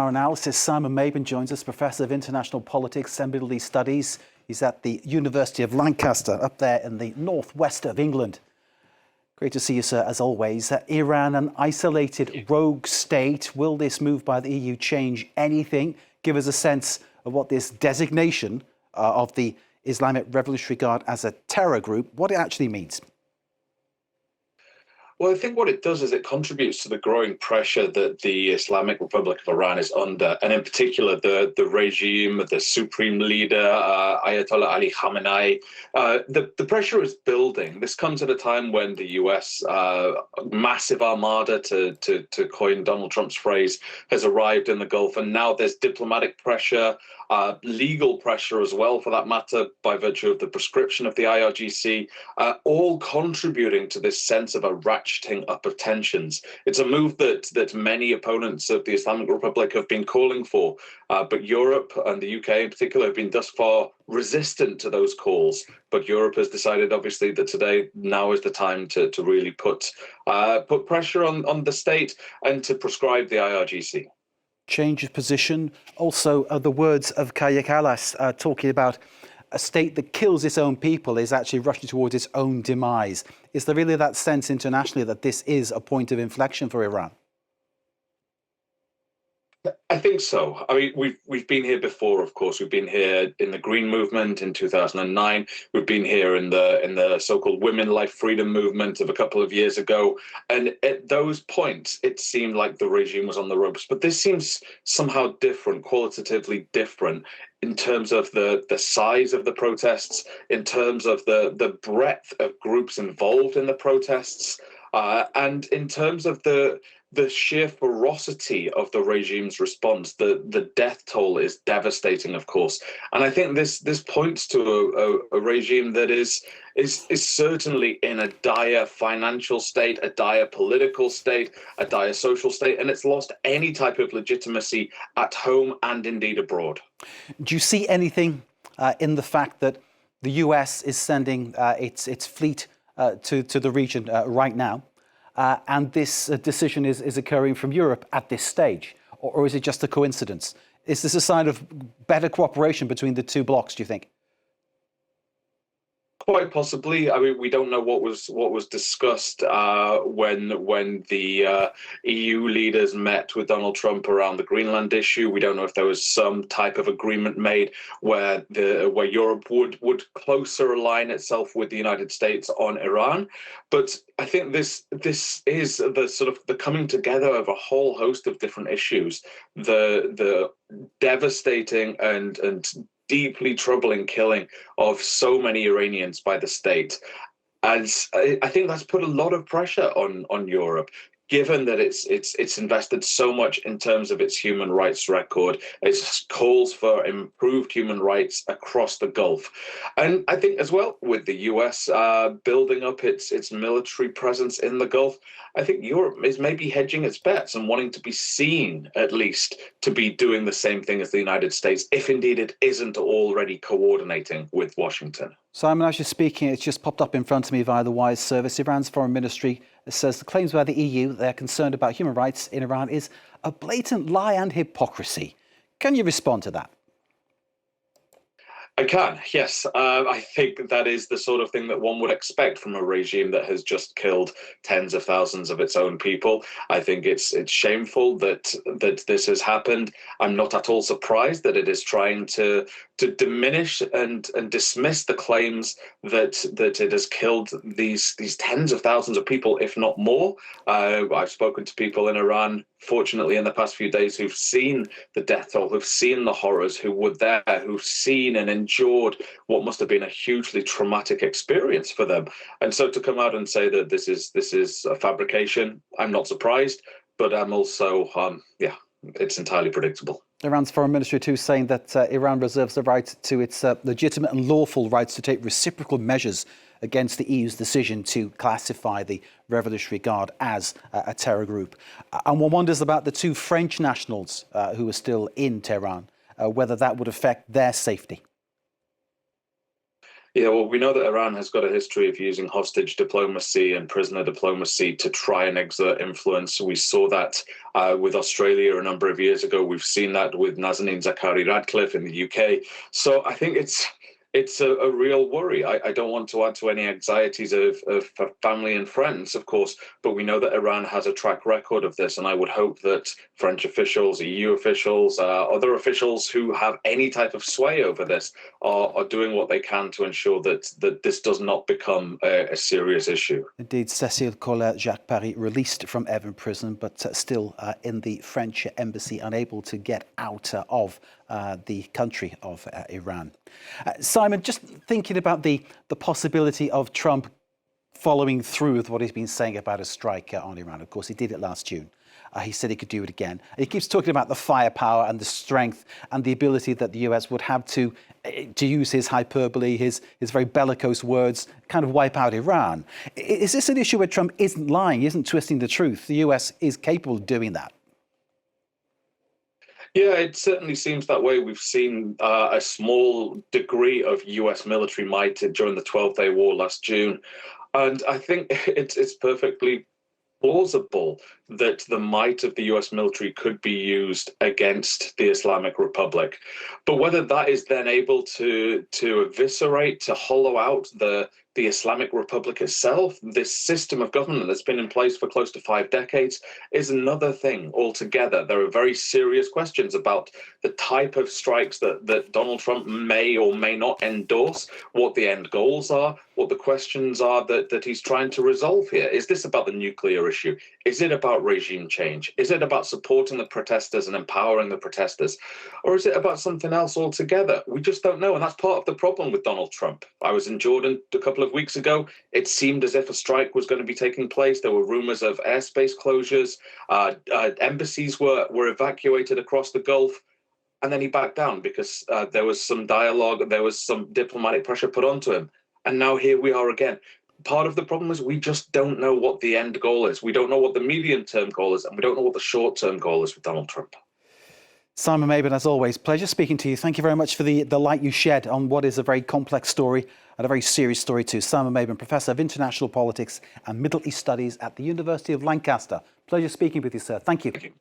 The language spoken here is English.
our analysis. Simon Mabon joins us, Professor of International Politics and Middle East Studies. He's at the University of Lancaster, up there in the northwest of England. Great to see you, sir, as always. Iran, an isolated rogue state. Will this move by the EU change anything? Give us a sense of what this designation of the Islamic Revolutionary Guard as a terror group, what it actually means. Well, I think what it does is it contributes to the growing pressure that the Islamic Republic of Iran is under, and in particular the regime, the supreme leader, Ayatollah Ali Khamenei. The pressure is building. This comes at a time when the US, massive armada, to coin Donald Trump's phrase, has arrived in the Gulf, and now there's diplomatic pressure, legal pressure as well, for that matter, by virtue of the prescription of the IRGC, all contributing to this sense of a ratcheting up of tensions. It's a move that many opponents of the Islamic Republic have been calling for, but Europe and the UK in particular have been thus far resistant to those calls. But Europe has decided, obviously, that now is the time to really put pressure on the state and to prescribe the IRGC. Change of position. Also, the words of Kaja Kallas talking about a state that kills its own people is actually rushing towards its own demise. Is there really that sense internationally that this is a point of inflection for Iran? I think so. I mean, we've been here before, of course. We've been here in the Green Movement in 2009. We've been here in the so-called Women Life Freedom movement of a couple of years ago. And at those points, it seemed like the regime was on the ropes. But this seems somehow different, qualitatively different, in terms of the size of the protests, in terms of the breadth of groups involved in the protests, and in terms of the sheer ferocity of the regime's response. The death toll is devastating, of course, and I think this points to a regime that is certainly in a dire financial state, a dire political state, a dire social state, and it's lost any type of legitimacy at home and indeed abroad. Do you see anything in the fact that the US is sending its fleet to the region right now? And this decision is occurring from Europe at this stage? Or is it just a coincidence? Is this a sign of better cooperation between the two blocs, do you think? Quite possibly. I mean, we don't know what was discussed when the EU leaders met with Donald Trump around the Greenland issue. We don't know if there was some type of agreement made where Europe would closer align itself with the United States on Iran. But I think this is the sort of the coming together of a whole host of different issues. The devastating and deeply troubling killing of so many Iranians by the state. And I think that's put a lot of pressure on Europe, given that it's invested so much in terms of its human rights record. It calls for improved human rights across the Gulf. And I think as well, with the US building up its military presence in the Gulf, I think Europe is maybe hedging its bets and wanting to be seen, at least, to be doing the same thing as the United States, if indeed it isn't already coordinating with Washington. Simon, as you're speaking, it's just popped up in front of me via the Wise service. Iran's foreign ministry says the claims by the EU they're concerned about human rights in Iran is a blatant lie and hypocrisy. Can you respond to that? I can, yes. I think that is the sort of thing that one would expect from a regime that has just killed tens of thousands of its own people. I think it's shameful that this has happened. I'm not at all surprised that it is trying to diminish and dismiss the claims that it has killed these tens of thousands of people, if not more. I've spoken to people in Iran, fortunately, in the past few days who've seen the death toll, who've seen the horrors, who were there, who've seen and endured what must have been a hugely traumatic experience for them. And so to come out and say that this is a fabrication, I'm not surprised, but I'm also, it's entirely predictable. Iran's foreign ministry too saying that Iran reserves the right to its legitimate and lawful rights to take reciprocal measures against the EU's decision to classify the Revolutionary Guard as a terror group. And one wonders about the two French nationals who are still in Tehran, whether that would affect their safety. Yeah, well, we know that Iran has got a history of using hostage diplomacy and prisoner diplomacy to try and exert influence. We saw that with Australia a number of years ago. We've seen that with Nazanin Zaghari-Ratcliffe in the UK. So I think it's a real worry. I don't want to add to any anxieties of family and friends, of course, but we know that Iran has a track record of this, and I would hope that French officials, EU officials, other officials who have any type of sway over this are doing what they can to ensure that this does not become a serious issue. Indeed, Cécile Collin-Jacques Paris released from Evin prison, but still in the French embassy, unable to get out of the country of Iran. Simon, just thinking about the possibility of Trump following through with what he's been saying about a strike on Iran. Of course, he did it last June. He said he could do it again. And he keeps talking about the firepower and the strength and the ability that the US would have to use his hyperbole, his very bellicose words, kind of wipe out Iran. Is this an issue where Trump isn't lying, isn't twisting the truth? The US is capable of doing that. Yeah, it certainly seems that way. We've seen a small degree of US military might during the 12-day war last June. And I think it's perfectly plausible that the might of the US military could be used against the Islamic Republic. But whether that is then able to eviscerate, to hollow out the Islamic Republic itself, this system of government that's been in place for close to 5 decades, is another thing altogether. There are very serious questions about the type of strikes that Donald Trump may or may not endorse, what the end goals are, what the questions are that he's trying to resolve here. Is this about the nuclear issue? Is it about regime change? Is it about supporting the protesters and empowering the protesters? Or is it about something else altogether? We just don't know. And that's part of the problem with Donald Trump. I was in Jordan a couple of weeks ago. It seemed as if a strike was going to be taking place. There were rumors of airspace closures. Embassies were evacuated across the Gulf. And then he backed down because there was some dialogue, there was some diplomatic pressure put onto him. And now here we are again. Part of the problem is we just don't know what the end goal is. We don't know what the medium-term goal is, and we don't know what the short-term goal is with Donald Trump. Simon Mabon, as always, pleasure speaking to you. Thank you very much for the light you shed on what is a very complex story and a very serious story too. Simon Mabon, Professor of International Politics and Middle East Studies at the University of Lancaster. Pleasure speaking with you, sir. Thank you. Thank you.